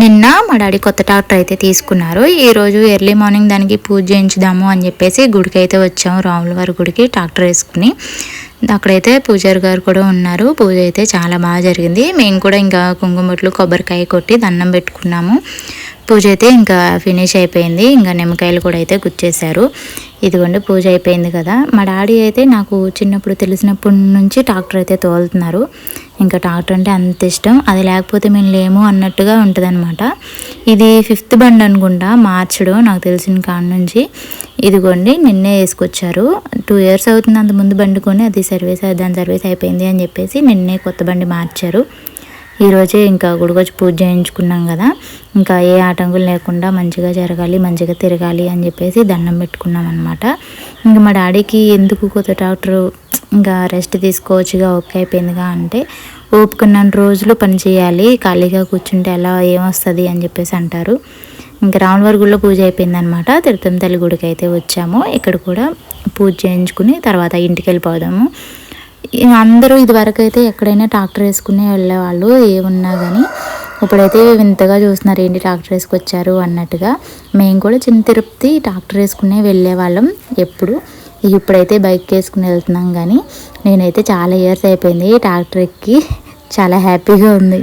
నిన్న మా డాడీ కొత్త ట్రాక్టర్ అయితే తీసుకున్నారు. ఈరోజు ఎర్లీ మార్నింగ్ దానికి పూజ చేయించుదాము అని చెప్పేసి గుడికి అయితే వచ్చాము, రాముల వారి గుడికి ట్రాక్టర్ వేసుకుని. అక్కడైతే పూజారి గారు కూడా ఉన్నారు. పూజ అయితే చాలా బాగా జరిగింది. మేము కూడా ఇంకా కుంకుమట్లు కొబ్బరికాయ కొట్టి దండం పెట్టుకున్నాము. పూజ అయితే ఇంకా ఫినిష్ అయిపోయింది. ఇంకా నిమ్మకాయలు కూడా అయితే గుచ్చేశారు. ఇదిగోండి పూజ అయిపోయింది కదా. మా డాడీ అయితే నాకు చిన్నప్పుడు తెలిసినప్పటి నుంచి ట్రాక్టర్ అయితే తోలుతున్నారు. ఇంకా ట్రాక్టర్ అంటే అంత ఇష్టం, అది లేకపోతే మేము లేము అన్నట్టుగా ఉంటుందన్నమాట. ఇది 5th బండి అనుకుంటా మార్చడం, నాకు తెలిసిన కాడ నుంచి. ఇదిగోండి నిన్నే వేసుకొచ్చారు. 2 years అవుతుంది అంత ముందు బండి కొని, అది దాని సర్వీస్ అయిపోయింది అని చెప్పేసి నిన్నే కొత్త బండి మార్చారు. ఈరోజే ఇంకా గుడికొచ్చి పూజ చేయించుకున్నాం కదా, ఇంకా ఏ ఆటంకులు లేకుండా మంచిగా జరగాలి, మంచిగా తిరగాలి అని చెప్పేసి దండం పెట్టుకున్నాం అనమాట. ఇంకా మా డాడీకి ఎందుకు కొత్త ట్రాక్టర్, ఇంకా రెస్ట్ తీసుకోవచ్చుగా, ఓకే అయిపోయిందిగా అంటే, ఓపుకున్న రోజులు పని చేయాలి, ఖాళీగా కూర్చుంటే ఎలా ఏమొస్తుంది అని చెప్పేసి అంటారు. ఇంకా రాములవారి గుడిలో పూజ అయిపోయిందనమాట. తిరుపతి తల్లి గుడికి అయితే వచ్చాము. ఇక్కడ కూడా పూజ చేయించుకుని తర్వాత ఇంటికి వెళ్ళిపోదాము. అందరూ ఇదివరకు అయితే ఎక్కడైనా ట్రాక్టర్ వేసుకుని వెళ్ళేవాళ్ళు ఏమున్నా కానీ, ఇప్పుడైతే వింతగా చూస్తున్నారు, ఏంటి ట్రాక్టర్ వేసుకొచ్చారు అన్నట్టుగా. మేము కూడా చిన్న తిరుపతి ట్రాక్టర్ వేసుకునే వెళ్ళేవాళ్ళం ఇప్పుడైతే బైక్ వేసుకుని వెళ్తున్నాం. కానీ నేనైతే చాలా ఇయర్స్ అయిపోయింది ట్రాక్టర్ ఎక్కి, చాలా హ్యాపీగా ఉంది.